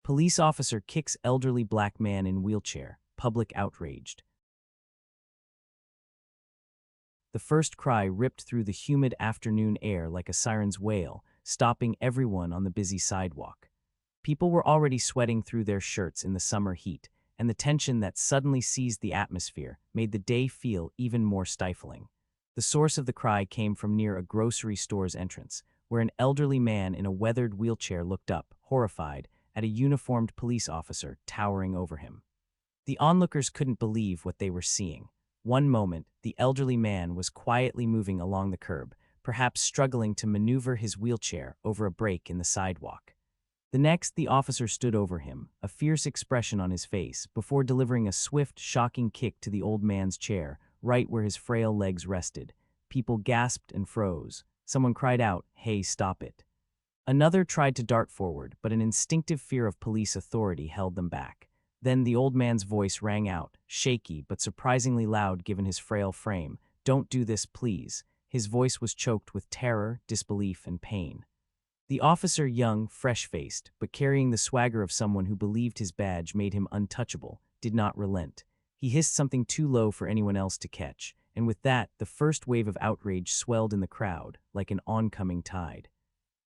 Police officer kicks elderly black man in wheelchair. Public outraged. The first cry ripped through the humid afternoon air like a siren's wail, stopping everyone on the busy sidewalk. People were already sweating through their shirts in the summer heat, and the tension that suddenly seized the atmosphere made the day feel even more stifling. The source of the cry came from near a grocery store's entrance, where an elderly man in a weathered wheelchair looked up, horrified, at a uniformed police officer towering over him. The onlookers couldn't believe what they were seeing. One moment, the elderly man was quietly moving along the curb, perhaps struggling to maneuver his wheelchair over a break in the sidewalk. The next, the officer stood over him, a fierce expression on his face, before delivering a swift, shocking kick to the old man's chair, right where his frail legs rested. People gasped and froze. Someone cried out, "Hey, stop it." Another tried to dart forward, but an instinctive fear of police authority held them back. Then the old man's voice rang out, shaky but surprisingly loud given his frail frame. "Don't do this, please." His voice was choked with terror, disbelief, and pain. The officer, young, fresh-faced, but carrying the swagger of someone who believed his badge made him untouchable, did not relent. He hissed something too low for anyone else to catch, and with that, the first wave of outrage swelled in the crowd, like an oncoming tide.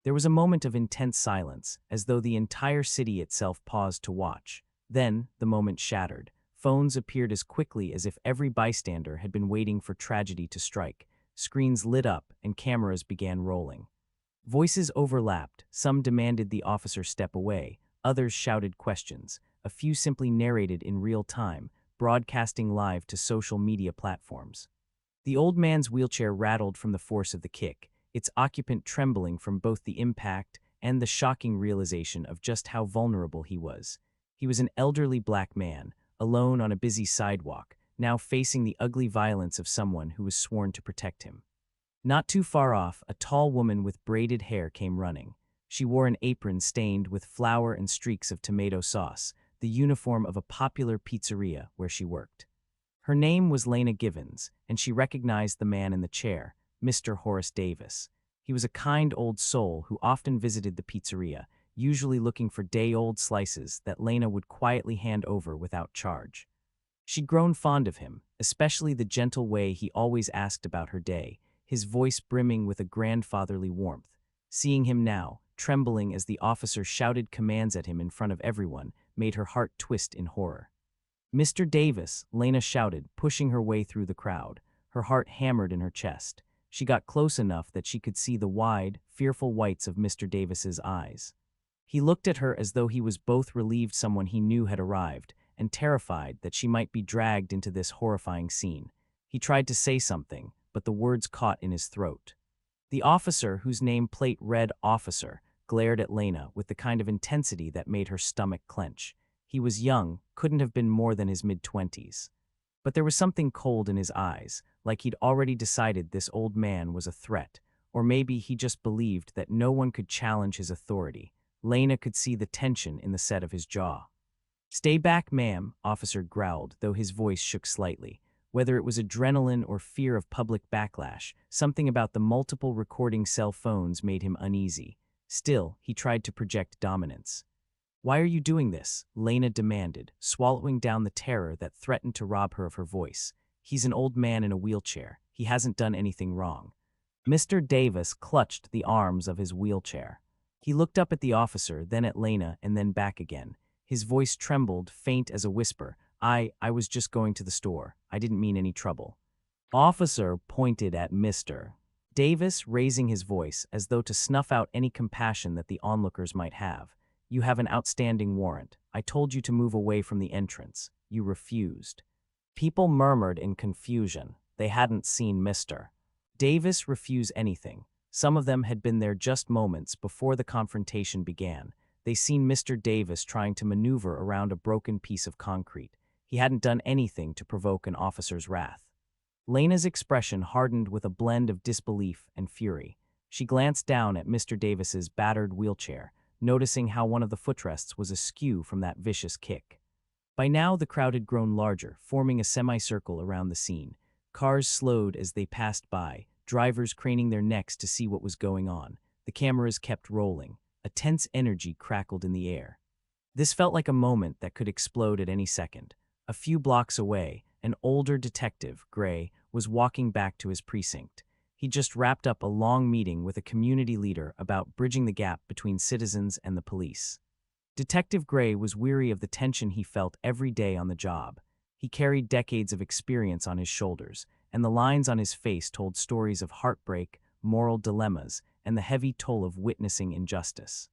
There was a moment of intense silence, as though the entire city itself paused to watch. Then, the moment shattered. Phones appeared as quickly as if every bystander had been waiting for tragedy to strike. Screens lit up, and cameras began rolling. Voices overlapped. Some demanded the officer step away. Others shouted questions. A few simply narrated in real time, broadcasting live to social media platforms. The old man's wheelchair rattled from the force of the kick, its occupant trembling from both the impact and the shocking realization of just how vulnerable he was. He was an elderly black man, alone on a busy sidewalk, now facing the ugly violence of someone who was sworn to protect him. Not too far off, a tall woman with braided hair came running. She wore an apron stained with flour and streaks of tomato sauce, the uniform of a popular pizzeria where she worked. Her name was Lena Givens, and she recognized the man in the chair, Mr. Horace Davis. He was a kind old soul who often visited the pizzeria, usually looking for day-old slices that Lena would quietly hand over without charge. She'd grown fond of him, especially the gentle way he always asked about her day, his voice brimming with a grandfatherly warmth. Seeing him now, trembling as the officer shouted commands at him in front of everyone, made her heart twist in horror. "Mr. Davis," Lena shouted, pushing her way through the crowd. Her heart hammered in her chest. She got close enough that she could see the wide, fearful whites of Mr. Davis's eyes. He looked at her as though he was both relieved someone he knew had arrived and terrified that she might be dragged into this horrifying scene. He tried to say something, but the words caught in his throat. The officer, whose name plate read Officer, glared at Lena with the kind of intensity that made her stomach clench. He was young, couldn't have been more than his mid-20s. But there was something cold in his eyes, like he'd already decided this old man was a threat, or maybe he just believed that no one could challenge his authority. Lena could see the tension in the set of his jaw. "Stay back, ma'am," officer growled, though his voice shook slightly. Whether it was adrenaline or fear of public backlash, something about the multiple recording cell phones made him uneasy. Still, he tried to project dominance. "Why are you doing this?" Lena demanded, swallowing down the terror that threatened to rob her of her voice. "He's an old man in a wheelchair. He hasn't done anything wrong." Mr. Davis clutched the arms of his wheelchair. He looked up at the officer, then at Lena, and then back again. His voice trembled, faint as a whisper. I was just going to the store. I didn't mean any trouble." Officer pointed at Mr. Davis, raising his voice as though to snuff out any compassion that the onlookers might have. "You have an outstanding warrant. I told you to move away from the entrance. You refused." People murmured in confusion. They hadn't seen Mr. Davis refuse anything. Some of them had been there just moments before the confrontation began. They seen Mr. Davis trying to maneuver around a broken piece of concrete. He hadn't done anything to provoke an officer's wrath. Lena's expression hardened with a blend of disbelief and fury. She glanced down at Mr. Davis's battered wheelchair, noticing how one of the footrests was askew from that vicious kick. By now, the crowd had grown larger, forming a semicircle around the scene. Cars slowed as they passed by, drivers craning their necks to see what was going on. The cameras kept rolling. A tense energy crackled in the air. This felt like a moment that could explode at any second. A few blocks away, an older detective, Gray, was walking back to his precinct. He just wrapped up a long meeting with a community leader about bridging the gap between citizens and the police. Detective Gray was weary of the tension he felt every day on the job. He carried decades of experience on his shoulders, and the lines on his face told stories of heartbreak, moral dilemmas, and the heavy toll of witnessing injustice.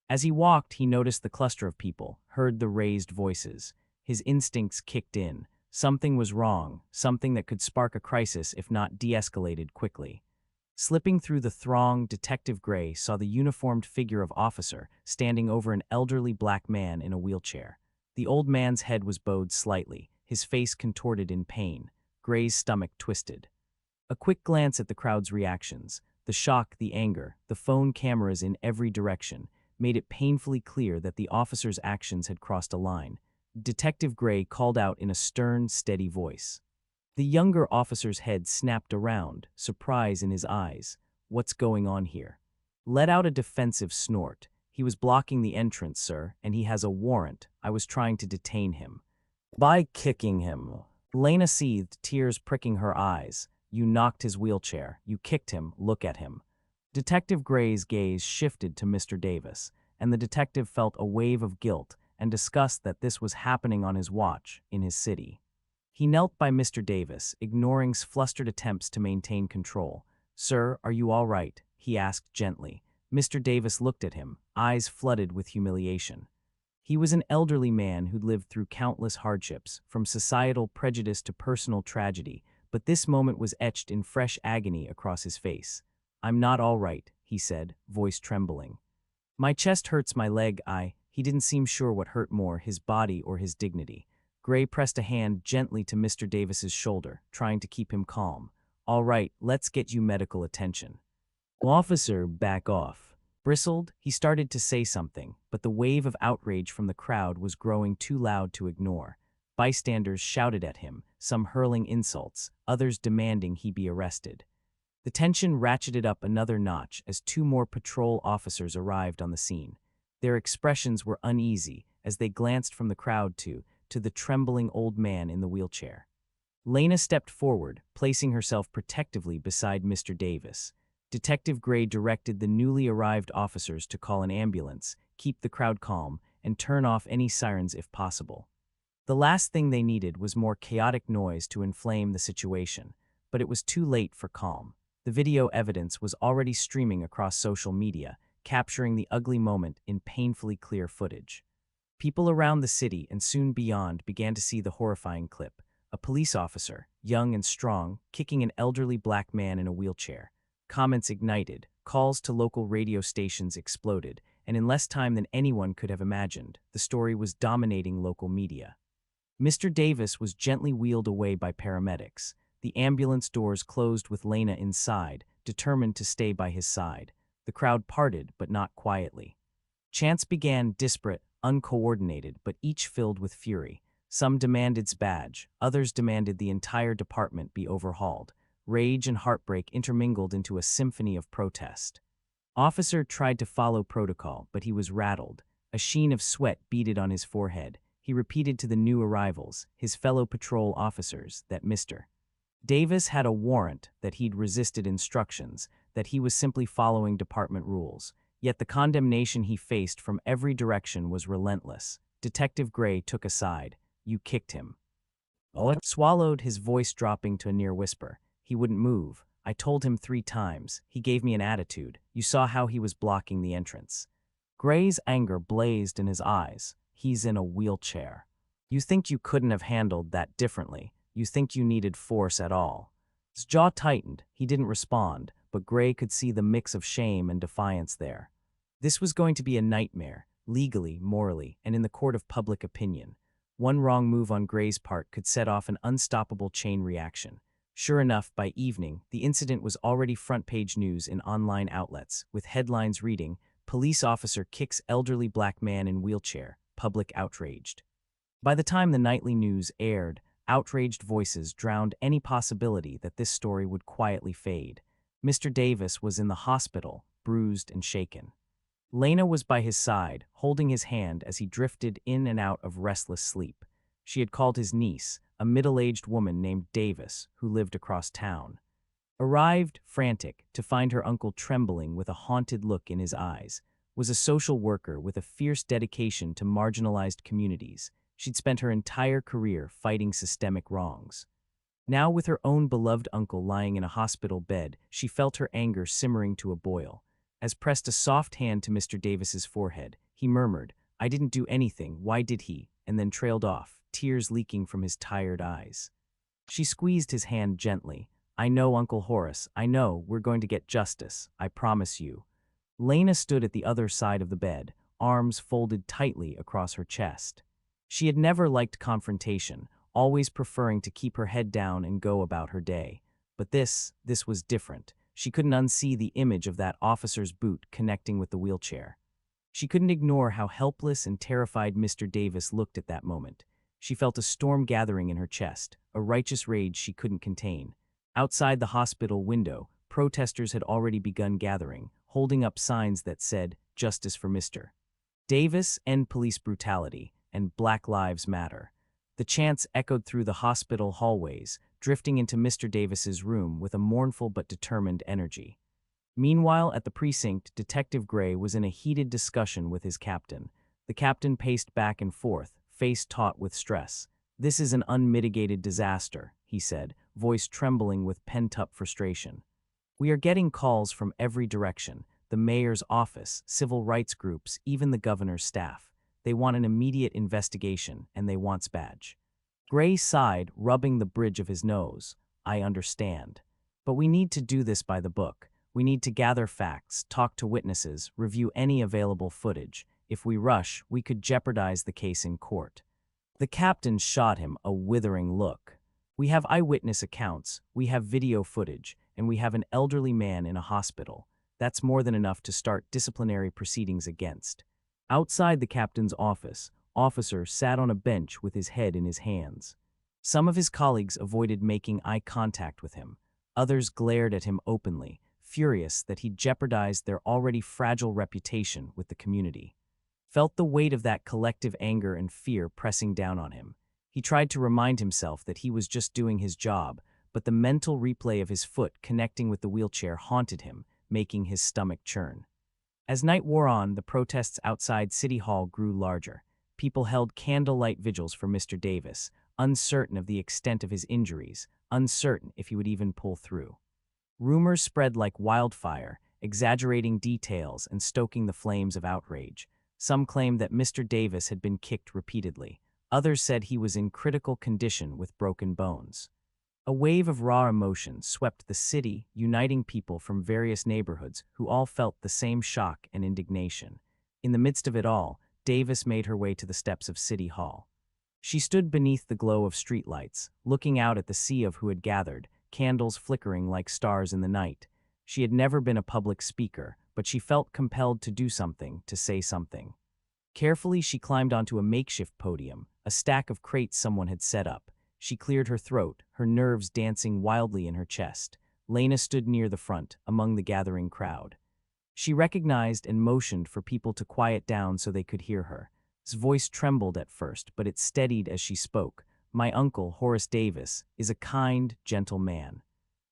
As he walked, he noticed the cluster of people, heard the raised voices. His instincts kicked in. Something was wrong, something that could spark a crisis if not de-escalated quickly. Slipping through the throng, Detective Gray saw the uniformed figure of officer standing over an elderly black man in a wheelchair. The old man's head was bowed slightly, his face contorted in pain. Gray's stomach twisted. A quick glance at the crowd's reactions, the shock, the anger, the phone cameras in every direction, made it painfully clear that the officer's actions had crossed a line. Detective Gray called out in a stern, steady voice. The younger officer's head snapped around, surprise in his eyes. "What's going on here?" Let out a defensive snort. "He was blocking the entrance, sir, and he has a warrant. I was trying to detain him." "By kicking him." Lena seethed, tears pricking her eyes. "You knocked his wheelchair. You kicked him. Look at him." Detective Gray's gaze shifted to Mr. Davis, and the detective felt a wave of guilt and disgust that this was happening on his watch, in his city. He knelt by Mr. Davis, ignoring flustered attempts to maintain control. "Sir, are you all right?" he asked gently. Mr. Davis looked at him, eyes flooded with humiliation. He was an elderly man who'd lived through countless hardships, from societal prejudice to personal tragedy, but this moment was etched in fresh agony across his face. "I'm not all right," he said, voice trembling. "My chest hurts, my leg, He didn't seem sure what hurt more, his body or his dignity. Gray pressed a hand gently to Mr. Davis's shoulder, trying to keep him calm. "All right, let's get you medical attention." "Officer, back off." Bristled, he started to say something, but the wave of outrage from the crowd was growing too loud to ignore. Bystanders shouted at him, some hurling insults, others demanding he be arrested. The tension ratcheted up another notch as two more patrol officers arrived on the scene. Their expressions were uneasy as they glanced from the crowd to the trembling old man in the wheelchair. Lena stepped forward, placing herself protectively beside Mr. Davis. Detective Gray directed the newly arrived officers to call an ambulance, keep the crowd calm, and turn off any sirens if possible. The last thing they needed was more chaotic noise to inflame the situation, but it was too late for calm. The video evidence was already streaming across social media, capturing the ugly moment in painfully clear footage. People around the city and soon beyond began to see the horrifying clip. A police officer, young and strong, kicking an elderly black man in a wheelchair. Comments ignited, calls to local radio stations exploded, and in less time than anyone could have imagined, the story was dominating local media. Mr. Davis was gently wheeled away by paramedics. The ambulance doors closed with Lena inside, determined to stay by his side. The crowd parted, but not quietly. Chants began, disparate, uncoordinated, but each filled with fury. Some demanded his badge, others demanded the entire department be overhauled. Rage and heartbreak intermingled into a symphony of protest. Officer tried to follow protocol, but he was rattled. A sheen of sweat beaded on his forehead. He repeated to the new arrivals, his fellow patrol officers, that Mr. Davis had a warrant, that he'd resisted instructions, that he was simply following department rules. Yet the condemnation he faced from every direction was relentless. Detective Gray took a side. "You kicked him." Swallowed, his voice dropping to a near whisper. "He wouldn't move. I told him 3 times. He gave me an attitude. You saw how he was blocking the entrance." Gray's anger blazed in his eyes. "He's in a wheelchair. You think you couldn't have handled that differently. You think you needed force at all." His jaw tightened. He didn't respond, but Gray could see the mix of shame and defiance there. This was going to be a nightmare, legally, morally, and in the court of public opinion. One wrong move on Gray's part could set off an unstoppable chain reaction. Sure enough, by evening, the incident was already front-page news in online outlets, with headlines reading, "Police officer kicks elderly black man in wheelchair, public outraged." By the time the nightly news aired, outraged voices drowned any possibility that this story would quietly fade. Mr. Davis was in the hospital, bruised and shaken. Lena was by his side, holding his hand as he drifted in and out of restless sleep. She had called his niece, a middle-aged woman named Davis, who lived across town. Arrived, frantic, to find her uncle trembling with a haunted look in his eyes, was a social worker with a fierce dedication to marginalized communities. She'd spent her entire career fighting systemic wrongs. Now, with her own beloved uncle lying in a hospital bed, she felt her anger simmering to a boil. As pressed a soft hand to Mr. Davis's forehead, he murmured, "I didn't do anything, why did he?" and then trailed off, tears leaking from his tired eyes. She squeezed his hand gently. "I know, Uncle Horace, I know, we're going to get justice, I promise you." Lena stood at the other side of the bed, arms folded tightly across her chest. She had never liked confrontation, always preferring to keep her head down and go about her day. But this was different. She couldn't unsee the image of that officer's boot connecting with the wheelchair. She couldn't ignore how helpless and terrified Mr. Davis looked at that moment. She felt a storm gathering in her chest, a righteous rage she couldn't contain. Outside the hospital window, protesters had already begun gathering, holding up signs that said, "Justice for Mr. Davis, end police brutality," and "Black Lives Matter." The chants echoed through the hospital hallways, drifting into Mr. Davis's room with a mournful but determined energy. Meanwhile, at the precinct, Detective Gray was in a heated discussion with his captain. The captain paced back and forth, face taut with stress. "This is an unmitigated disaster," he said, voice trembling with pent-up frustration. "We are getting calls from every direction, the mayor's office, civil rights groups, even the governor's staff. They want an immediate investigation, and they want's badge." Gray sighed, rubbing the bridge of his nose. "I understand. But we need to do this by the book. We need to gather facts, talk to witnesses, review any available footage. If we rush, we could jeopardize the case in court." The captain shot him a withering look. "We have eyewitness accounts, we have video footage, and we have an elderly man in a hospital. That's more than enough to start disciplinary proceedings against." Outside the captain's office, officer sat on a bench with his head in his hands. Some of his colleagues avoided making eye contact with him. Others glared at him openly, furious that he'd jeopardized their already fragile reputation with the community. Felt the weight of that collective anger and fear pressing down on him. He tried to remind himself that he was just doing his job, but the mental replay of his foot connecting with the wheelchair haunted him, making his stomach churn. As night wore on, the protests outside City Hall grew larger. People held candlelight vigils for Mr. Davis, uncertain of the extent of his injuries, uncertain if he would even pull through. Rumors spread like wildfire, exaggerating details and stoking the flames of outrage. Some claimed that Mr. Davis had been kicked repeatedly. Others said he was in critical condition with broken bones. A wave of raw emotion swept the city, uniting people from various neighborhoods who all felt the same shock and indignation. In the midst of it all, Davis made her way to the steps of City Hall. She stood beneath the glow of streetlights, looking out at the sea of who had gathered, candles flickering like stars in the night. She had never been a public speaker, but she felt compelled to do something, to say something. Carefully, she climbed onto a makeshift podium, a stack of crates someone had set up. She cleared her throat, her nerves dancing wildly in her chest. Lena stood near the front, among the gathering crowd. She recognized and motioned for people to quiet down so they could hear her. His voice trembled at first, but it steadied as she spoke. "My uncle, Horace Davis, is a kind, gentle man.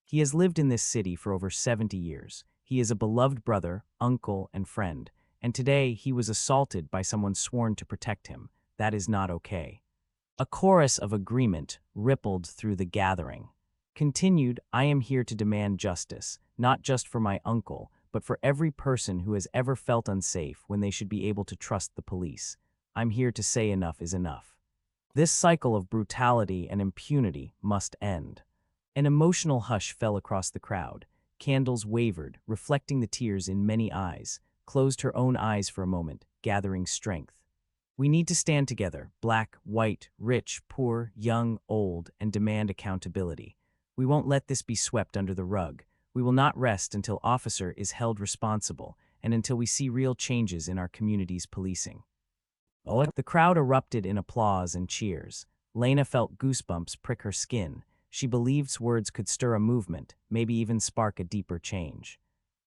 He has lived in this city for over 70 years. He is a beloved brother, uncle, and friend, and today he was assaulted by someone sworn to protect him. That is not okay." A chorus of agreement rippled through the gathering. Continued, "I am here to demand justice, not just for my uncle, but for every person who has ever felt unsafe when they should be able to trust the police. I'm here to say enough is enough. This cycle of brutality and impunity must end." An emotional hush fell across the crowd. Candles wavered, reflecting the tears in many eyes, closed her own eyes for a moment, gathering strength. "We need to stand together, black, white, rich, poor, young, old, and demand accountability. We won't let this be swept under the rug. We will not rest until officer is held responsible and until we see real changes in our community's policing." The crowd erupted in applause and cheers. Lena felt goosebumps prick her skin. She believed words could stir a movement, maybe even spark a deeper change.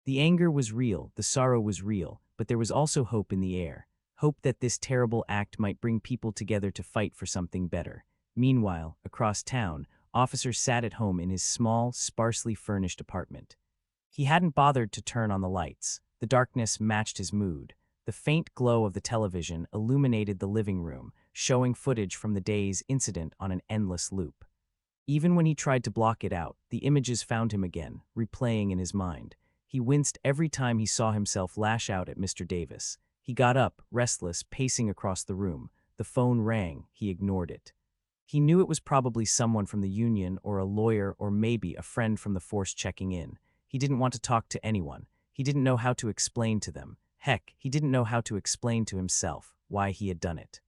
The anger was real, the sorrow was real, but there was also hope in the air. Hope that this terrible act might bring people together to fight for something better. Meanwhile, across town, Officer sat at home in his small, sparsely furnished apartment. He hadn't bothered to turn on the lights. The darkness matched his mood. The faint glow of the television illuminated the living room, showing footage from the day's incident on an endless loop. Even when he tried to block it out, the images found him again, replaying in his mind. He winced every time he saw himself lash out at Mr. Davis. He got up, restless, pacing across the room. The phone rang. He ignored it. He knew it was probably someone from the union or a lawyer or maybe a friend from the force checking in. He didn't want to talk to anyone. He didn't know how to explain to them. Heck, he didn't know how to explain to himself why he had done it.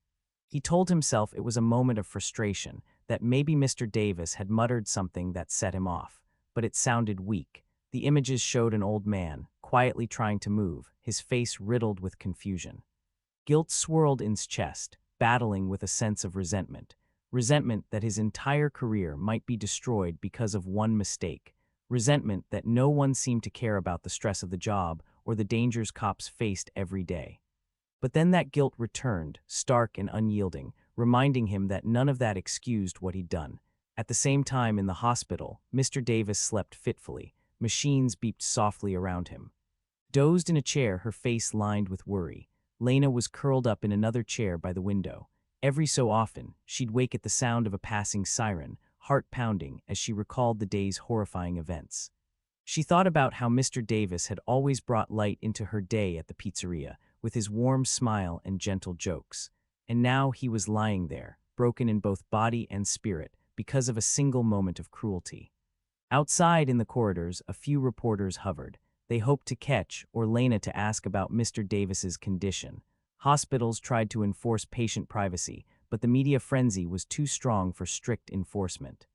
He told himself it was a moment of frustration, that maybe Mr. Davis had muttered something that set him off, but it sounded weak. The images showed an old man, quietly trying to move, his face riddled with confusion. Guilt swirled in his chest, battling with a sense of resentment. Resentment that his entire career might be destroyed because of one mistake. Resentment that no one seemed to care about the stress of the job or the dangers cops faced every day. But then that guilt returned, stark and unyielding, reminding him that none of that excused what he'd done. At the same time in the hospital, Mr. Davis slept fitfully. Machines beeped softly around him. Dozed in a chair, her face lined with worry. Lena was curled up in another chair by the window. Every so often, she'd wake at the sound of a passing siren, heart pounding as she recalled the day's horrifying events. She thought about how Mr. Davis had always brought light into her day at the pizzeria, with his warm smile and gentle jokes. And now he was lying there, broken in both body and spirit, because of a single moment of cruelty. Outside in the corridors, a few reporters hovered. They hoped to catch or Lena to ask about Mr. Davis's condition. Hospitals tried to enforce patient privacy, but the media frenzy was too strong for strict enforcement.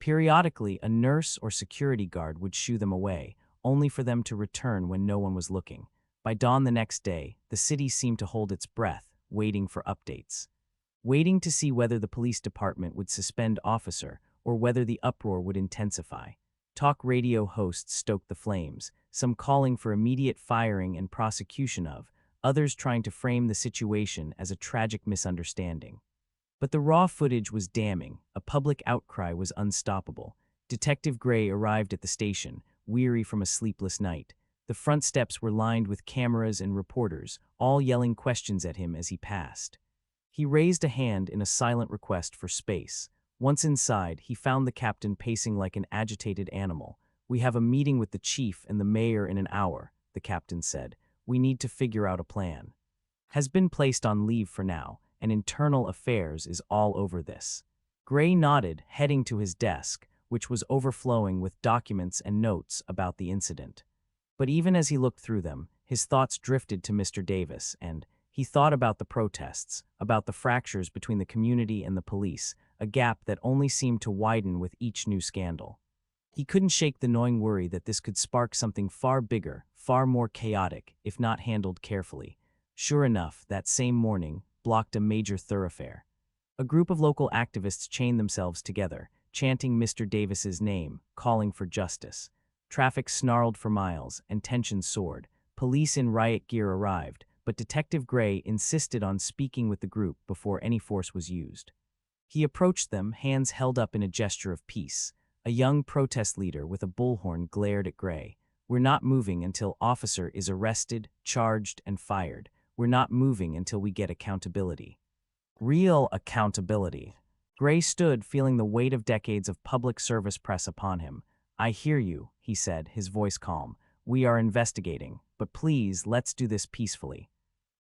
Periodically, a nurse or security guard would shoo them away, only for them to return when no one was looking. By dawn the next day, the city seemed to hold its breath, waiting for updates. Waiting to see whether the police department would suspend officer or whether the uproar would intensify. Talk radio hosts stoked the flames, some calling for immediate firing and prosecution of, others trying to frame the situation as a tragic misunderstanding. But the raw footage was damning. A public outcry was unstoppable. Detective Gray arrived at the station, weary from a sleepless night. The front steps were lined with cameras and reporters, all yelling questions at him as he passed. He raised a hand in a silent request for space. Once inside, he found the captain pacing like an agitated animal. "We have a meeting with the chief and the mayor in an hour," the captain said. "We need to figure out a plan. Has been placed on leave for now, and internal affairs is all over this." Gray nodded, heading to his desk, which was overflowing with documents and notes about the incident. But even as he looked through them, his thoughts drifted to Mr. Davis, and he thought about the protests, about the fractures between the community and the police, a gap that only seemed to widen with each new scandal. He couldn't shake the gnawing worry that this could spark something far bigger, far more chaotic, if not handled carefully. Sure enough, that same morning, blocked a major thoroughfare. A group of local activists chained themselves together, chanting Mr. Davis's name, calling for justice. Traffic snarled for miles, and tension soared. Police in riot gear arrived, but Detective Gray insisted on speaking with the group before any force was used. He approached them, hands held up in a gesture of peace. A young protest leader with a bullhorn glared at Gray. "We're not moving until officer is arrested, charged, and fired. We're not moving until we get accountability." Real accountability. Gray stood, feeling the weight of decades of public service press upon him. "I hear you," he said, his voice calm. "We are investigating, but please, let's do this peacefully.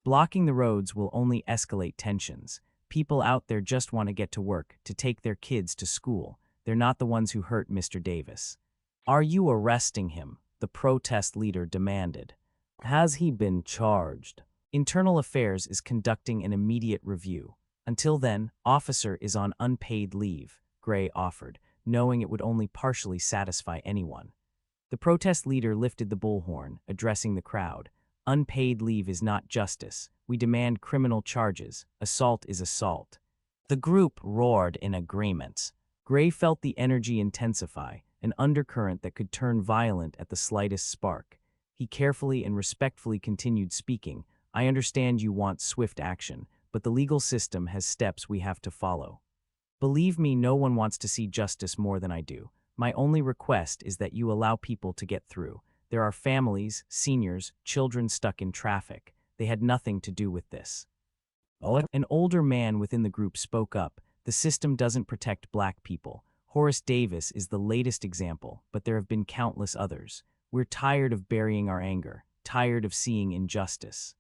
Blocking the roads will only escalate tensions. People out there just want to get to work, to take their kids to school. They're not the ones who hurt Mr. Davis." "Are you arresting him?" the protest leader demanded. "Has he been charged?" Internal Affairs is conducting an immediate review. Until then, officer is on unpaid leave, Gray offered, knowing it would only partially satisfy anyone. The protest leader lifted the bullhorn, addressing the crowd. "Unpaid leave is not justice. We demand criminal charges. Assault is assault." The group roared in agreement. Gray felt the energy intensify, an undercurrent that could turn violent at the slightest spark. He carefully and respectfully continued speaking. I understand you want swift action, but the legal system has steps we have to follow. Believe me, no one wants to see justice more than I do. My only request is that you allow people to get through. There are families, seniors, children stuck in traffic. They had nothing to do with this. An older man within the group spoke up. The system doesn't protect black people. Horace Davis is the latest example, but there have been countless others. We're tired of burying our anger, tired of seeing injustice.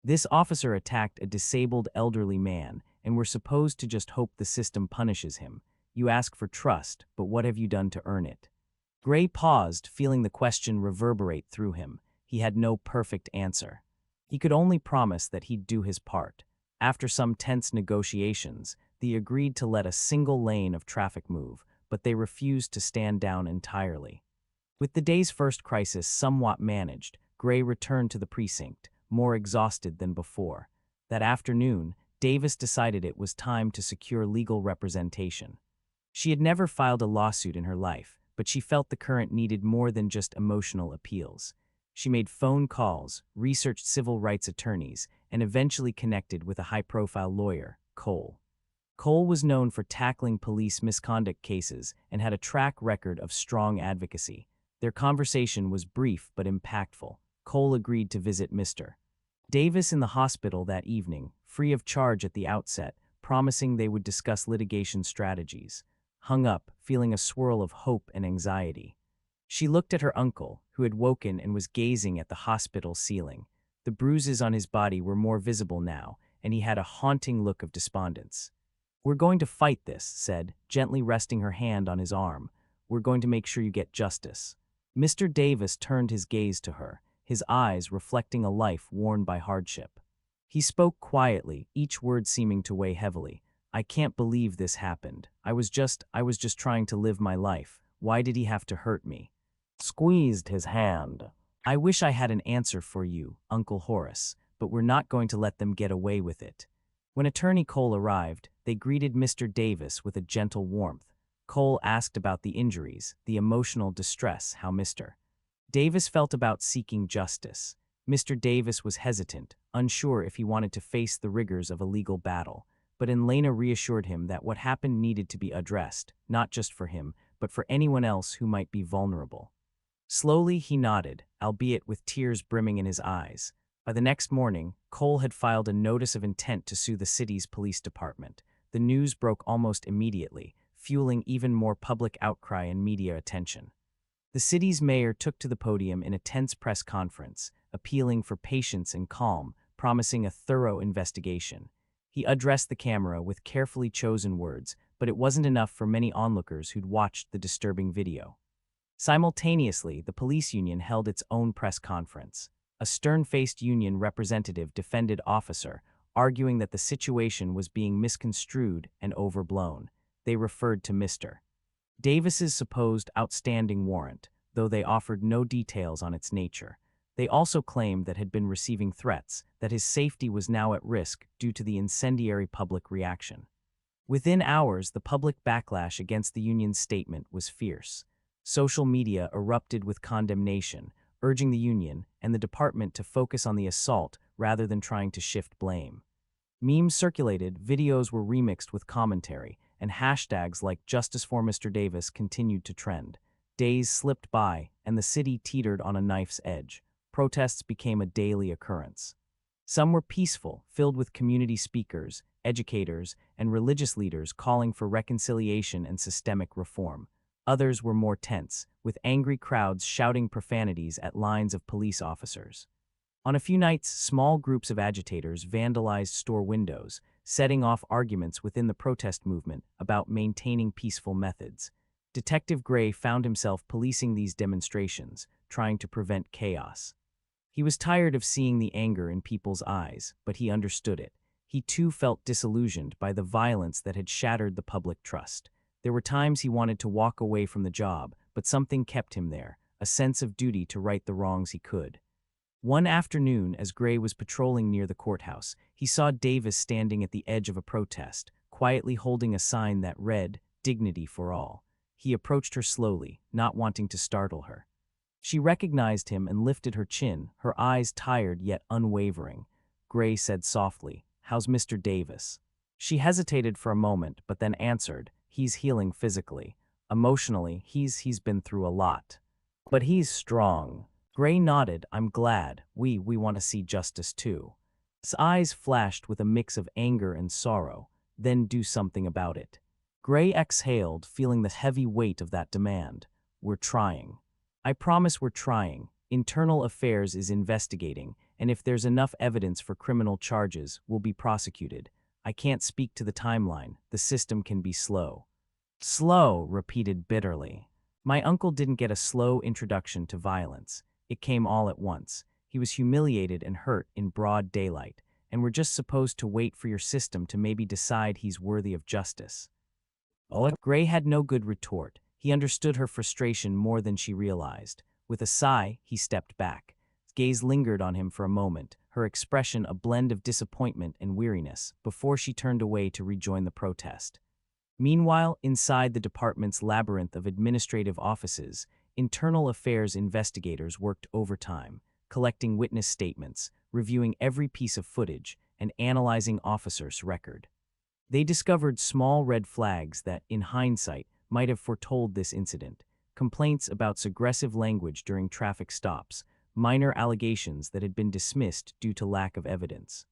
This officer attacked a disabled elderly man, and we're supposed to just hope the system punishes him. You ask for trust, but what have you done to earn it? Gray paused, feeling the question reverberate through him. He had no perfect answer. He could only promise that he'd do his part. After some tense negotiations, they agreed to let a single lane of traffic move, but they refused to stand down entirely. With the day's first crisis somewhat managed, Gray returned to the precinct, more exhausted than before. That afternoon, Davis decided it was time to secure legal representation. She had never filed a lawsuit in her life, but she felt the current needed more than just emotional appeals. She made phone calls, researched civil rights attorneys, and eventually connected with a high-profile lawyer, Cole. Cole was known for tackling police misconduct cases and had a track record of strong advocacy. Their conversation was brief but impactful. Cole agreed to visit Mr. Davis in the hospital that evening, free of charge at the outset, promising they would discuss litigation strategies. Hung up, feeling a swirl of hope and anxiety. She looked at her uncle, who had woken and was gazing at the hospital ceiling. The bruises on his body were more visible now, and he had a haunting look of despondence. We're going to fight this, said, gently resting her hand on his arm. We're going to make sure you get justice. Mr. Davis turned his gaze to her, his eyes reflecting a life worn by hardship. He spoke quietly, each word seeming to weigh heavily. I can't believe this happened. I was just trying to live my life. Why did he have to hurt me? Squeezed his hand. I wish I had an answer for you, Uncle Horace, but we're not going to let them get away with it. When Attorney Cole arrived, they greeted Mr. Davis with a gentle warmth. Cole asked about the injuries, the emotional distress, how Mr. Davis felt about seeking justice. Mr. Davis was hesitant, unsure if he wanted to face the rigors of a legal battle, but Elena reassured him that what happened needed to be addressed, not just for him, but for anyone else who might be vulnerable. Slowly he nodded, albeit with tears brimming in his eyes. By the next morning, Cole had filed a notice of intent to sue the city's police department. The news broke almost immediately, fueling even more public outcry and media attention. The city's mayor took to the podium in a tense press conference, appealing for patience and calm, promising a thorough investigation. He addressed the camera with carefully chosen words, but it wasn't enough for many onlookers who'd watched the disturbing video. Simultaneously, the police union held its own press conference. A stern-faced union representative defended officer, arguing that the situation was being misconstrued and overblown. They referred to Mr. Davis's supposed outstanding warrant, though they offered no details on its nature. They also claimed that had been receiving threats, that his safety was now at risk due to the incendiary public reaction. Within hours, the public backlash against the union's statement was fierce. Social media erupted with condemnation, urging the union and the department to focus on the assault rather than trying to shift blame. Memes circulated, videos were remixed with commentary, and hashtags like Justice for Mr. Davis continued to trend. Days slipped by, and the city teetered on a knife's edge. Protests became a daily occurrence. Some were peaceful, filled with community speakers, educators, and religious leaders calling for reconciliation and systemic reform. Others were more tense, with angry crowds shouting profanities at lines of police officers. On a few nights, small groups of agitators vandalized store windows, setting off arguments within the protest movement about maintaining peaceful methods. Detective Gray found himself policing these demonstrations, trying to prevent chaos. He was tired of seeing the anger in people's eyes, but he understood it. He too felt disillusioned by the violence that had shattered the public trust. There were times he wanted to walk away from the job, but something kept him there, a sense of duty to right the wrongs he could. One afternoon, as Gray was patrolling near the courthouse, he saw Davis standing at the edge of a protest, quietly holding a sign that read, "Dignity for All." He approached her slowly, not wanting to startle her. She recognized him and lifted her chin, her eyes tired yet unwavering. Gray said softly, "How's Mr. Davis?" She hesitated for a moment, but then answered, "He's healing physically. Emotionally, he's been through a lot. But he's strong." Gray nodded. "I'm glad. We want to see justice too." His eyes flashed with a mix of anger and sorrow. "Then do something about it." Gray exhaled, feeling the heavy weight of that demand. "We're trying. I promise we're trying. Internal Affairs is investigating, and if there's enough evidence for criminal charges, we'll be prosecuted. I can't speak to the timeline. The system can be slow." "Slow," repeated bitterly. "My uncle didn't get a slow introduction to violence. It came all at once. He was humiliated and hurt in broad daylight, and we're just supposed to wait for your system to maybe decide he's worthy of justice." Gray had no good retort. He understood her frustration more than she realized. With a sigh, he stepped back. His gaze lingered on him for a moment, her expression a blend of disappointment and weariness, before she turned away to rejoin the protest. Meanwhile, inside the department's labyrinth of administrative offices, internal affairs investigators worked overtime, collecting witness statements, reviewing every piece of footage, and analyzing officers' record. They discovered small red flags that, in hindsight, might have foretold this incident: complaints about aggressive language during traffic stops, minor allegations that had been dismissed due to lack of evidence.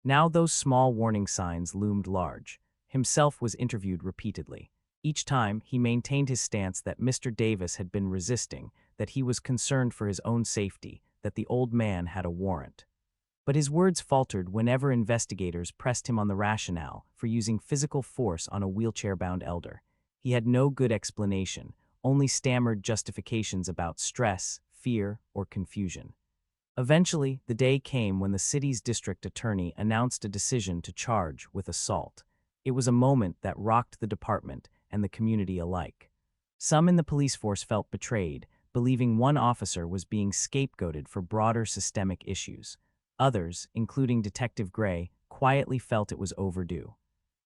Now those small warning signs loomed large. Himself was interviewed repeatedly. Each time, he maintained his stance that Mr. Davis had been resisting, that he was concerned for his own safety, that the old man had a warrant. But his words faltered whenever investigators pressed him on the rationale for using physical force on a wheelchair-bound elder. He had no good explanation, only stammered justifications about stress, fear, or confusion. Eventually, the day came when the city's district attorney announced a decision to charge with assault. It was a moment that rocked the department and the community alike. Some in the police force felt betrayed, believing one officer was being scapegoated for broader systemic issues. Others, including Detective Gray, quietly felt it was overdue.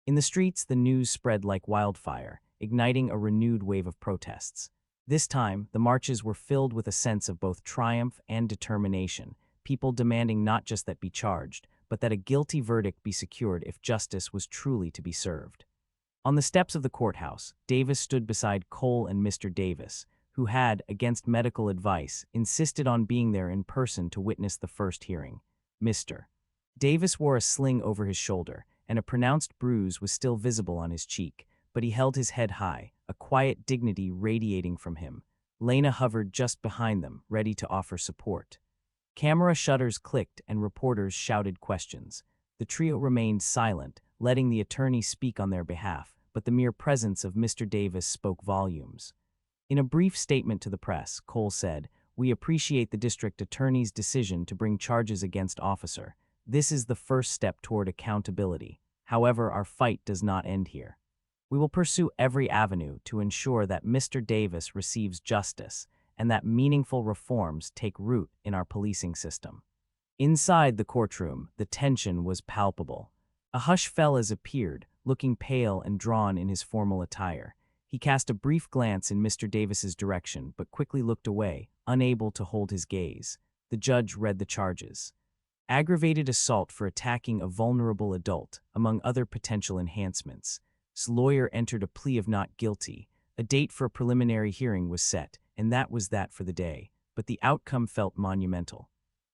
In the streets, the news spread like wildfire, igniting a renewed wave of protests. This time, the marches were filled with a sense of both triumph and determination, people demanding not just that be charged, but that a guilty verdict be secured if justice was truly to be served. On the steps of the courthouse, Davis stood beside Cole and Mr. Davis, who had, against medical advice, insisted on being there in person to witness the first hearing. Mr. Davis wore a sling over his shoulder, and a pronounced bruise was still visible on his cheek, but he held his head high, a quiet dignity radiating from him. Lena hovered just behind them, ready to offer support. Camera shutters clicked and reporters shouted questions. The trio remained silent, letting the attorney speak on their behalf, but the mere presence of Mr. Davis spoke volumes. In a brief statement to the press, Cole said, "We appreciate the district attorney's decision to bring charges against officer. This is the first step toward accountability. However, our fight does not end here. We will pursue every avenue to ensure that Mr. Davis receives justice and that meaningful reforms take root in our policing system." Inside the courtroom, the tension was palpable. A hush fell as appeared, looking pale and drawn in his formal attire. He cast a brief glance in Mr. Davis's direction, but quickly looked away, unable to hold his gaze. The judge read the charges. Aggravated assault for attacking a vulnerable adult, among other potential enhancements. His lawyer entered a plea of not guilty. A date for a preliminary hearing was set, and that was that for the day. But the outcome felt monumental.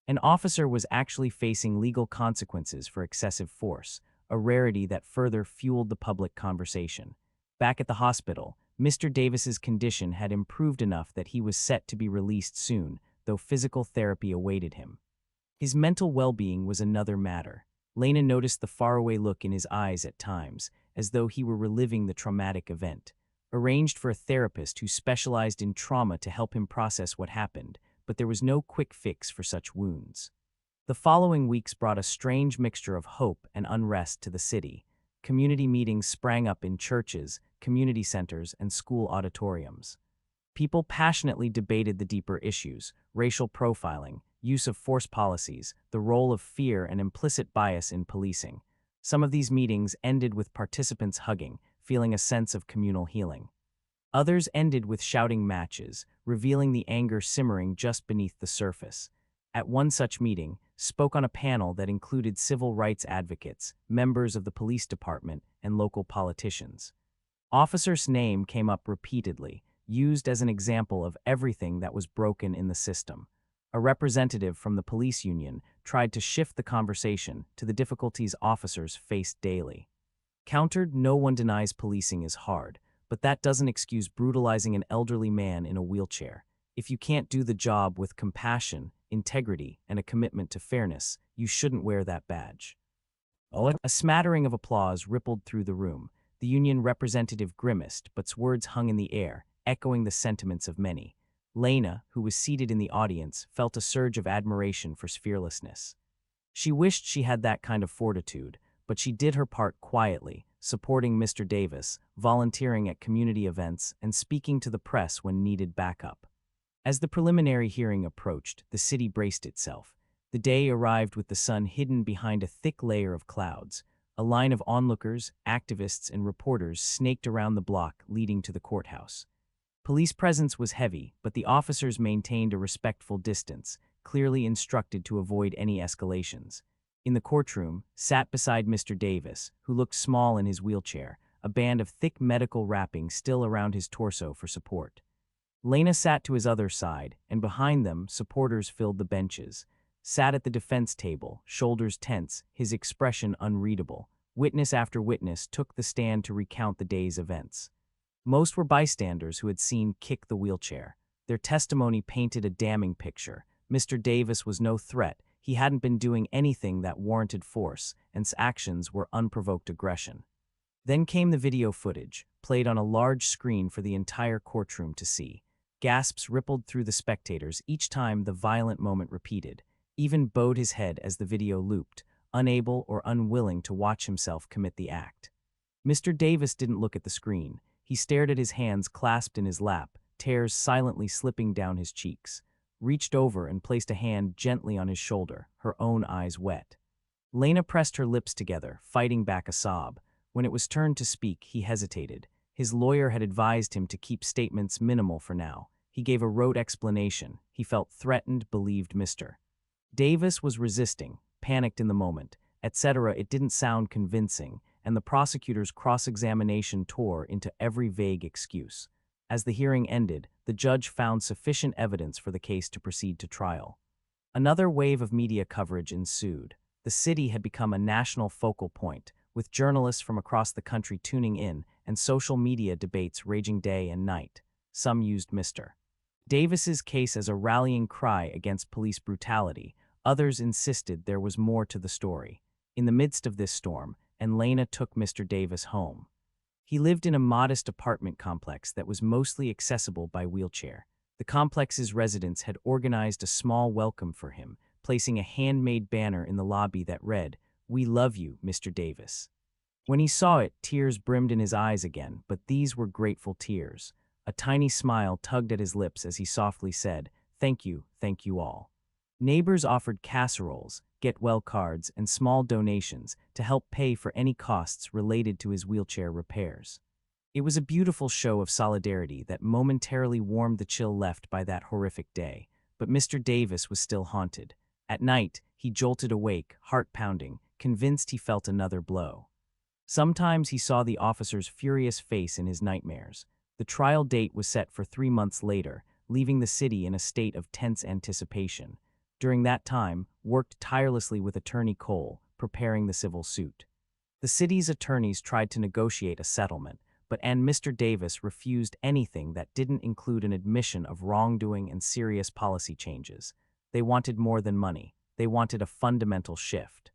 An officer was actually facing legal consequences for excessive force, a rarity that further fueled the public conversation. Back at the hospital, Mr. Davis's condition had improved enough that he was set to be released soon, though physical therapy awaited him. His mental well-being was another matter. Lena noticed the faraway look in his eyes at times, as though he were reliving the traumatic event. Arranged for a therapist who specialized in trauma to help him process what happened, but there was no quick fix for such wounds. The following weeks brought a strange mixture of hope and unrest to the city. Community meetings sprang up in churches, community centers, and school auditoriums. People passionately debated the deeper issues: racial profiling, use of force policies, the role of fear and implicit bias in policing. Some of these meetings ended with participants hugging, feeling a sense of communal healing. Others ended with shouting matches, revealing the anger simmering just beneath the surface. At one such meeting, spoke on a panel that included civil rights advocates, members of the police department, and local politicians. Officer's name came up repeatedly, used as an example of everything that was broken in the system. A representative from the police union tried to shift the conversation to the difficulties officers faced daily. Countered, no one denies policing is hard, but that doesn't excuse brutalizing an elderly man in a wheelchair. If you can't do the job with compassion, integrity, and a commitment to fairness, you shouldn't wear that badge. A smattering of applause rippled through the room. The union representative grimaced, but words hung in the air, echoing the sentiments of many. Lena, who was seated in the audience, felt a surge of admiration for his fearlessness. She wished she had that kind of fortitude, but she did her part quietly, supporting Mr. Davis, volunteering at community events, and speaking to the press when needed backup. As the preliminary hearing approached, the city braced itself. The day arrived with the sun hidden behind a thick layer of clouds. A line of onlookers, activists, and reporters snaked around the block leading to the courthouse. Police presence was heavy, but the officers maintained a respectful distance, clearly instructed to avoid any escalations. In the courtroom, sat beside Mr. Davis, who looked small in his wheelchair, a band of thick medical wrapping still around his torso for support. Lena sat to his other side, and behind them, supporters filled the benches. Sat at the defense table, shoulders tense, his expression unreadable. Witness after witness took the stand to recount the day's events. Most were bystanders who had seen Kick the wheelchair. Their testimony painted a damning picture. Mr. Davis was no threat. He hadn't been doing anything that warranted force, and his actions were unprovoked aggression. Then came the video footage, played on a large screen for the entire courtroom to see. Gasps rippled through the spectators each time the violent moment repeated. Even bowed his head as the video looped, unable or unwilling to watch himself commit the act. Mr. Davis didn't look at the screen. He stared at his hands clasped in his lap, tears silently slipping down his cheeks. Reached over and placed a hand gently on his shoulder, her own eyes wet. Lena pressed her lips together, fighting back a sob. When it was turned to speak, he hesitated. His lawyer had advised him to keep statements minimal for now. He gave a rote explanation. He felt threatened, believed Mr. Davis was resisting, panicked in the moment, etc. It didn't sound convincing, and the prosecutor's cross-examination tore into every vague excuse. As the hearing ended, the judge found sufficient evidence for the case to proceed to trial. Another wave of media coverage ensued. The city had become a national focal point, with journalists from across the country tuning in and social media debates raging day and night. Some used Mr. Davis's case as a rallying cry against police brutality. Others insisted there was more to the story. In the midst of this storm, Lena took Mr. Davis home. He lived in a modest apartment complex that was mostly accessible by wheelchair. The complex's residents had organized a small welcome for him, placing a handmade banner in the lobby that read, "We love you, Mr. Davis." When he saw it, tears brimmed in his eyes again, but these were grateful tears. A tiny smile tugged at his lips as he softly said, thank you all." Neighbors offered casseroles, get-well cards, and small donations to help pay for any costs related to his wheelchair repairs. It was a beautiful show of solidarity that momentarily warmed the chill left by that horrific day, but Mr. Davis was still haunted. At night, he jolted awake, heart pounding, convinced he felt another blow. Sometimes he saw the officer's furious face in his nightmares. The trial date was set for 3 months later, leaving the city in a state of tense anticipation. During that time, worked tirelessly with Attorney Cole, preparing the civil suit. The city's attorneys tried to negotiate a settlement, but Mr. Davis refused anything that didn't include an admission of wrongdoing and serious policy changes. They wanted more than money. They wanted a fundamental shift.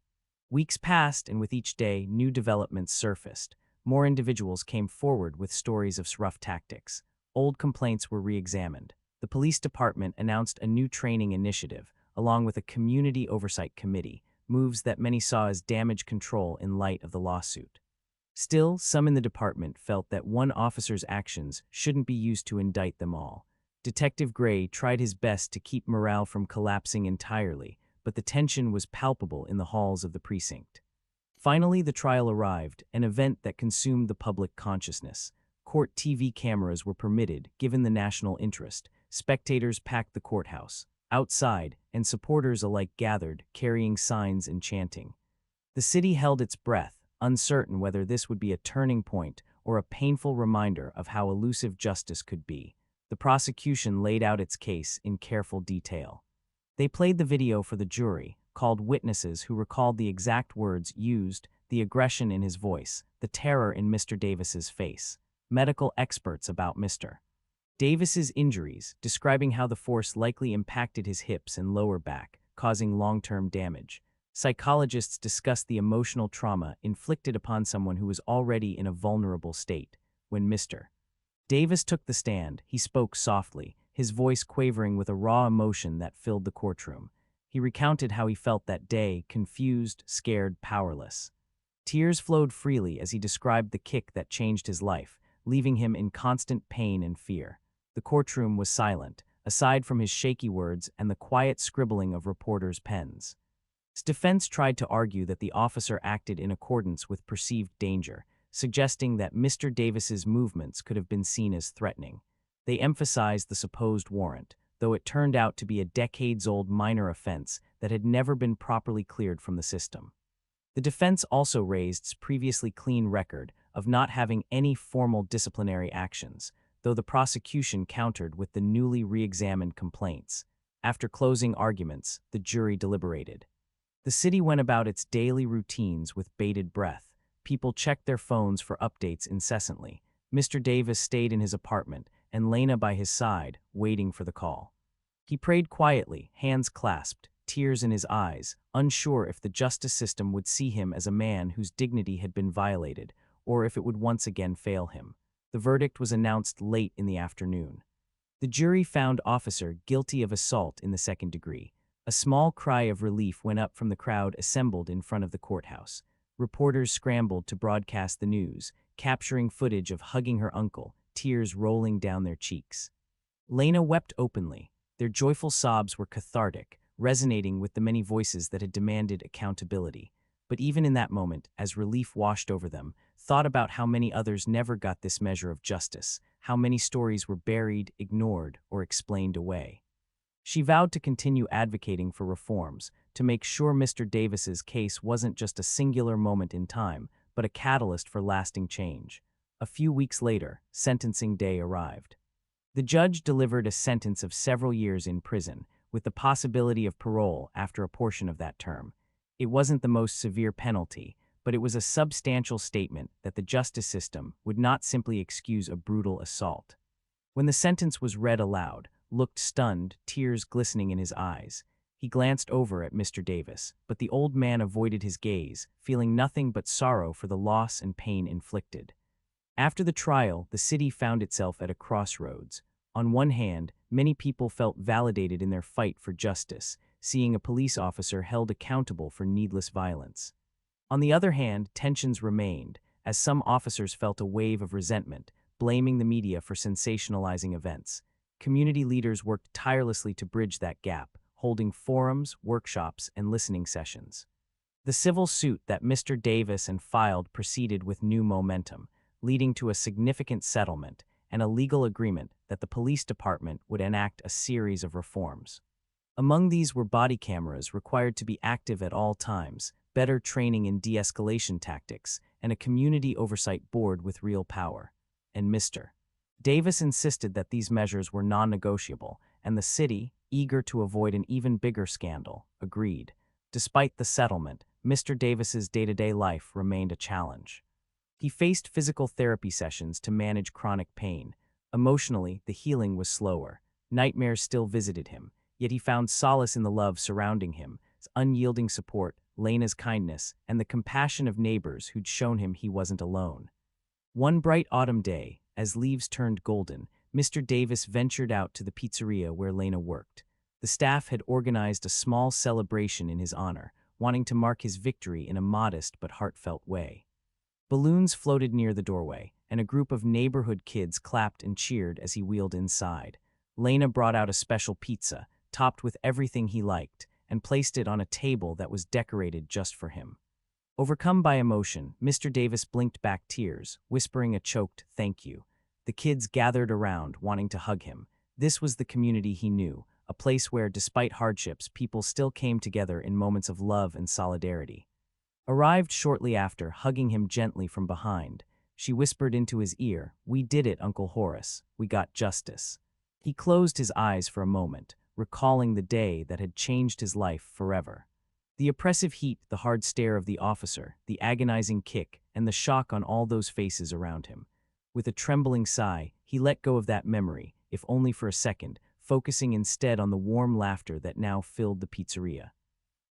Weeks passed, and with each day, new developments surfaced. More individuals came forward with stories of rough tactics. Old complaints were re-examined. The police department announced a new training initiative, along with a community oversight committee, moves that many saw as damage control in light of the lawsuit. Still, some in the department felt that one officer's actions shouldn't be used to indict them all. Detective Gray tried his best to keep morale from collapsing entirely, but the tension was palpable in the halls of the precinct. Finally, the trial arrived, an event that consumed the public consciousness. court TV cameras were permitted, given the national interest. Spectators packed the courthouse. Outside, and supporters alike gathered, carrying signs and chanting. The city held its breath, uncertain whether this would be a turning point or a painful reminder of how elusive justice could be. The prosecution laid out its case in careful detail. They played the video for the jury, called witnesses who recalled the exact words used, the aggression in his voice, the terror in Mr. Davis's face. Medical experts about Mr. Davis's injuries, describing how the force likely impacted his hips and lower back, causing long-term damage. Psychologists discussed the emotional trauma inflicted upon someone who was already in a vulnerable state. When Mr. Davis took the stand, he spoke softly, his voice quavering with a raw emotion that filled the courtroom. He recounted how he felt that day, confused, scared, powerless. Tears flowed freely as he described the kick that changed his life, leaving him in constant pain and fear. The courtroom was silent, aside from his shaky words and the quiet scribbling of reporters' pens. His defense tried to argue that the officer acted in accordance with perceived danger, suggesting that Mr. Davis's movements could have been seen as threatening. They emphasized the supposed warrant, though it turned out to be a decades-old minor offense that had never been properly cleared from the system. The defense also raised its previously clean record of not having any formal disciplinary actions, though the prosecution countered with the newly re-examined complaints. After closing arguments, the jury deliberated. The city went about its daily routines with bated breath. People checked their phones for updates incessantly. Mr. Davis stayed in his apartment, and Lena by his side, waiting for the call. He prayed quietly, hands clasped, tears in his eyes, unsure if the justice system would see him as a man whose dignity had been violated, or if it would once again fail him. The verdict was announced late in the afternoon. The jury found officer guilty of assault in the second degree. A small cry of relief went up from the crowd assembled in front of the courthouse. Reporters scrambled to broadcast the news, capturing footage of hugging her uncle, tears rolling down their cheeks. Lena wept openly. Their joyful sobs were cathartic, resonating with the many voices that had demanded accountability. But even in that moment, as relief washed over them, thought about how many others never got this measure of justice, how many stories were buried, ignored, or explained away. She vowed to continue advocating for reforms, to make sure Mr. Davis's case wasn't just a singular moment in time, but a catalyst for lasting change. A few weeks later, sentencing day arrived. The judge delivered a sentence of several years in prison, with the possibility of parole after a portion of that term. It wasn't the most severe penalty, but it was a substantial statement that the justice system would not simply excuse a brutal assault. When the sentence was read aloud, looked stunned, tears glistening in his eyes, he glanced over at Mr. Davis, but the old man avoided his gaze, feeling nothing but sorrow for the loss and pain inflicted. After the trial, the city found itself at a crossroads. On one hand, many people felt validated in their fight for justice, seeing a police officer held accountable for needless violence. On the other hand, tensions remained, as some officers felt a wave of resentment, blaming the media for sensationalizing events. Community leaders worked tirelessly to bridge that gap, holding forums, workshops, and listening sessions. The civil suit that Mr. Davis and filed proceeded with new momentum, leading to a significant settlement and a legal agreement that the police department would enact a series of reforms. Among these were body cameras required to be active at all times, better training in de-escalation tactics, and a community oversight board with real power. And Mr. Davis insisted that these measures were non-negotiable, and the city, eager to avoid an even bigger scandal, agreed. Despite the settlement, Mr. Davis's day-to-day life remained a challenge. He faced physical therapy sessions to manage chronic pain. Emotionally, the healing was slower. Nightmares still visited him, yet he found solace in the love surrounding him, his unyielding support, Lena's kindness, and the compassion of neighbors who'd shown him he wasn't alone. One bright autumn day, as leaves turned golden, Mr. Davis ventured out to the pizzeria where Lena worked. The staff had organized a small celebration in his honor, wanting to mark his victory in a modest but heartfelt way. Balloons floated near the doorway, and a group of neighborhood kids clapped and cheered as he wheeled inside. Lena brought out a special pizza, topped with everything he liked, and placed it on a table that was decorated just for him. Overcome by emotion, Mr. Davis blinked back tears, whispering a choked "thank you." The kids gathered around, wanting to hug him. This was the community he knew, a place where, despite hardships, people still came together in moments of love and solidarity. Arrived shortly after, hugging him gently from behind, she whispered into his ear, "We did it, Uncle Horace. We got justice." He closed his eyes for a moment, recalling the day that had changed his life forever. The oppressive heat, the hard stare of the officer, the agonizing kick, and the shock on all those faces around him. With a trembling sigh, he let go of that memory, if only for a second, focusing instead on the warm laughter that now filled the pizzeria.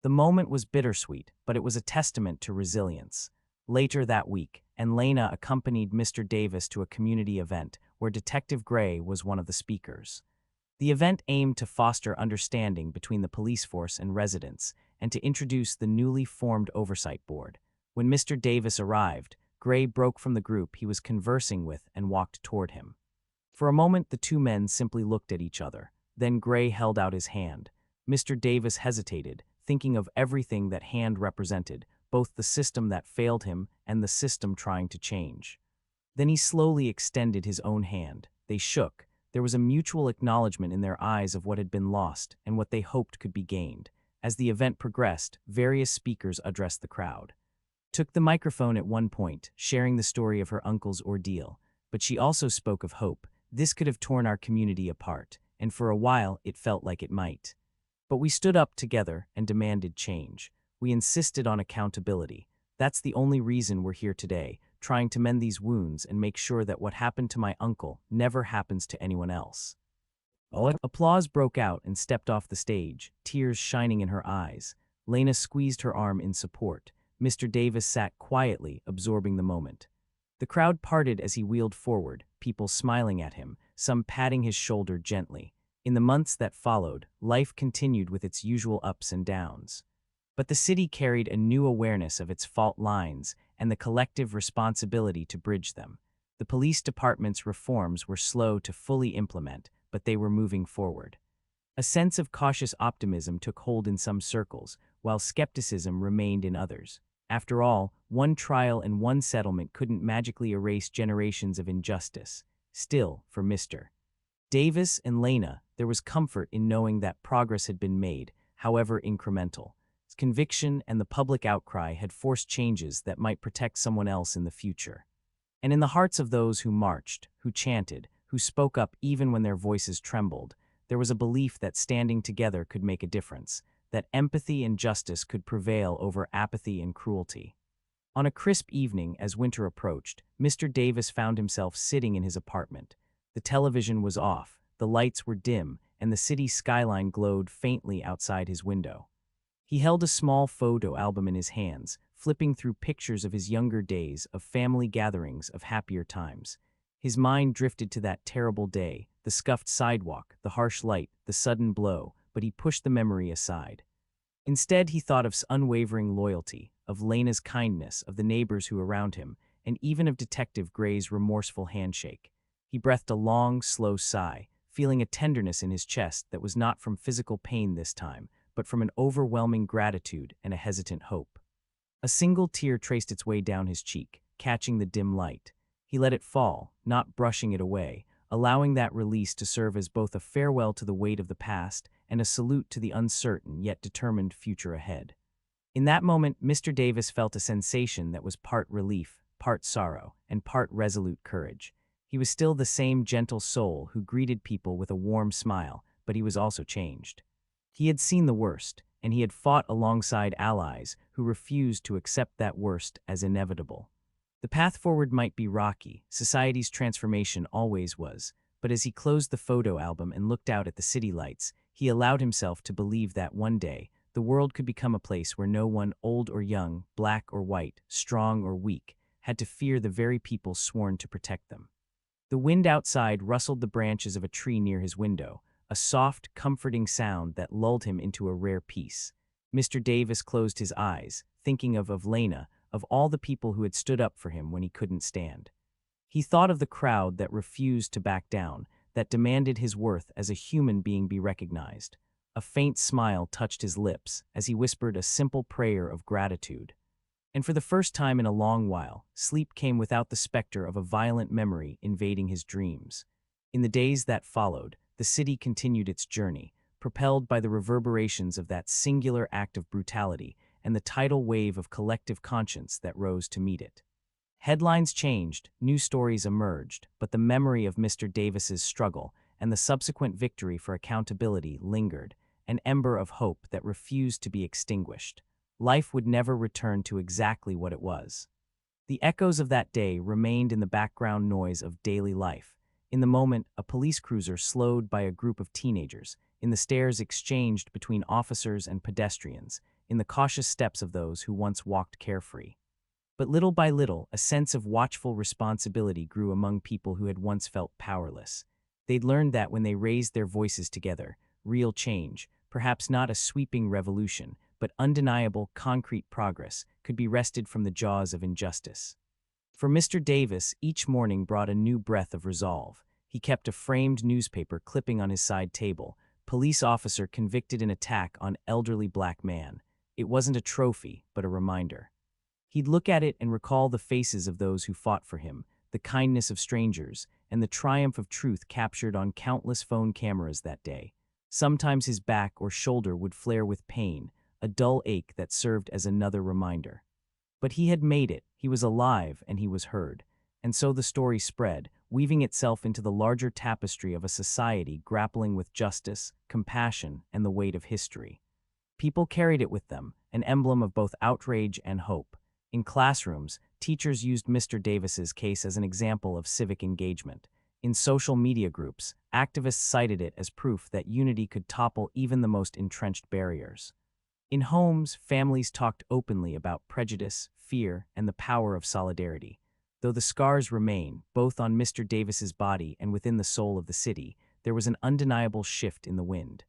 The moment was bittersweet, but it was a testament to resilience. Later that week, Lena accompanied Mr. Davis to a community event where Detective Gray was one of the speakers. The event aimed to foster understanding between the police force and residents and to introduce the newly formed oversight board. When Mr. Davis arrived, Gray broke from the group he was conversing with and walked toward him. For a moment, the two men simply looked at each other. Then Gray held out his hand. Mr. Davis hesitated, thinking of everything that hand represented, both the system that failed him and the system trying to change. Then he slowly extended his own hand. They shook. There was a mutual acknowledgement in their eyes of what had been lost and what they hoped could be gained. As the event progressed, various speakers addressed the crowd. Took the microphone at one point, sharing the story of her uncle's ordeal. But she also spoke of hope. This could have torn our community apart, and for a while it felt like it might. But we stood up together and demanded change. We insisted on accountability. That's the only reason we're here today, trying to mend these wounds and make sure that what happened to my uncle never happens to anyone else. Applause broke out and stepped off the stage, tears shining in her eyes. Lena squeezed her arm in support. Mr. Davis sat quietly, absorbing the moment. The crowd parted as he wheeled forward, people smiling at him, some patting his shoulder gently. In the months that followed, life continued with its usual ups and downs. But the city carried a new awareness of its fault lines and the collective responsibility to bridge them. The police department's reforms were slow to fully implement, but they were moving forward. A sense of cautious optimism took hold in some circles, while skepticism remained in others. After all, one trial and one settlement couldn't magically erase generations of injustice. Still, for Mr. Davis and Lena, there was comfort in knowing that progress had been made, however incremental. Conviction and the public outcry had forced changes that might protect someone else in the future. And in the hearts of those who marched, who chanted, who spoke up even when their voices trembled, there was a belief that standing together could make a difference, that empathy and justice could prevail over apathy and cruelty. On a crisp evening, as winter approached, Mr. Davis found himself sitting in his apartment. The television was off, the lights were dim, and the city skyline glowed faintly outside his window. He held a small photo album in his hands, flipping through pictures of his younger days, of family gatherings, of happier times. His mind drifted to that terrible day, the scuffed sidewalk, the harsh light, the sudden blow, but he pushed the memory aside. Instead, he thought of unwavering loyalty, of Lena's kindness, of the neighbors who were around him, and even of Detective Gray's remorseful handshake. He breathed a long, slow sigh, feeling a tenderness in his chest that was not from physical pain this time, but from an overwhelming gratitude and a hesitant hope. A single tear traced its way down his cheek, catching the dim light. He let it fall, not brushing it away, allowing that release to serve as both a farewell to the weight of the past and a salute to the uncertain yet determined future ahead. In that moment, Mr. Davis felt a sensation that was part relief, part sorrow, and part resolute courage. He was still the same gentle soul who greeted people with a warm smile, but he was also changed. He had seen the worst, and he had fought alongside allies who refused to accept that worst as inevitable. The path forward might be rocky, society's transformation always was, but as he closed the photo album and looked out at the city lights, he allowed himself to believe that one day, the world could become a place where no one, old or young, black or white, strong or weak, had to fear the very people sworn to protect them. The wind outside rustled the branches of a tree near his window, a soft, comforting sound that lulled him into a rare peace. Mr. Davis closed his eyes, thinking of Lena, of all the people who had stood up for him when he couldn't stand. He thought of the crowd that refused to back down, that demanded his worth as a human being be recognized. A faint smile touched his lips as he whispered a simple prayer of gratitude. And for the first time in a long while, sleep came without the specter of a violent memory invading his dreams. In the days that followed, the city continued its journey, propelled by the reverberations of that singular act of brutality and the tidal wave of collective conscience that rose to meet it. Headlines changed, new stories emerged, but the memory of Mr. Davis's struggle and the subsequent victory for accountability lingered, an ember of hope that refused to be extinguished. Life would never return to exactly what it was. The echoes of that day remained in the background noise of daily life. In the moment, a police cruiser slowed by a group of teenagers, in the stares exchanged between officers and pedestrians, in the cautious steps of those who once walked carefree. But little by little, a sense of watchful responsibility grew among people who had once felt powerless. They'd learned that when they raised their voices together, real change, perhaps not a sweeping revolution, but undeniable, concrete progress, could be wrested from the jaws of injustice. For Mr. Davis, each morning brought a new breath of resolve. He kept a framed newspaper clipping on his side table. Police officer convicted in attack on elderly black man. It wasn't a trophy, but a reminder. He'd look at it and recall the faces of those who fought for him, the kindness of strangers, and the triumph of truth captured on countless phone cameras that day. Sometimes his back or shoulder would flare with pain, a dull ache that served as another reminder. But he had made it, he was alive, and he was heard. And so the story spread, weaving itself into the larger tapestry of a society grappling with justice, compassion, and the weight of history. People carried it with them, an emblem of both outrage and hope. In classrooms, teachers used Mr. Davis's case as an example of civic engagement. In social media groups, activists cited it as proof that unity could topple even the most entrenched barriers. In homes, families talked openly about prejudice, fear, and the power of solidarity. Though the scars remain, both on Mr. Davis's body and within the soul of the city, there was an undeniable shift in the wind.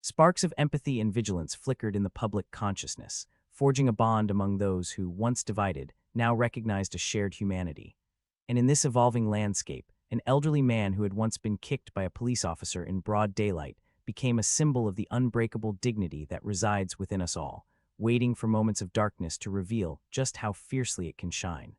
Sparks of empathy and vigilance flickered in the public consciousness, forging a bond among those who, once divided, now recognized a shared humanity. And in this evolving landscape, an elderly man who had once been kicked by a police officer in broad daylight became a symbol of the unbreakable dignity that resides within us all, waiting for moments of darkness to reveal just how fiercely it can shine.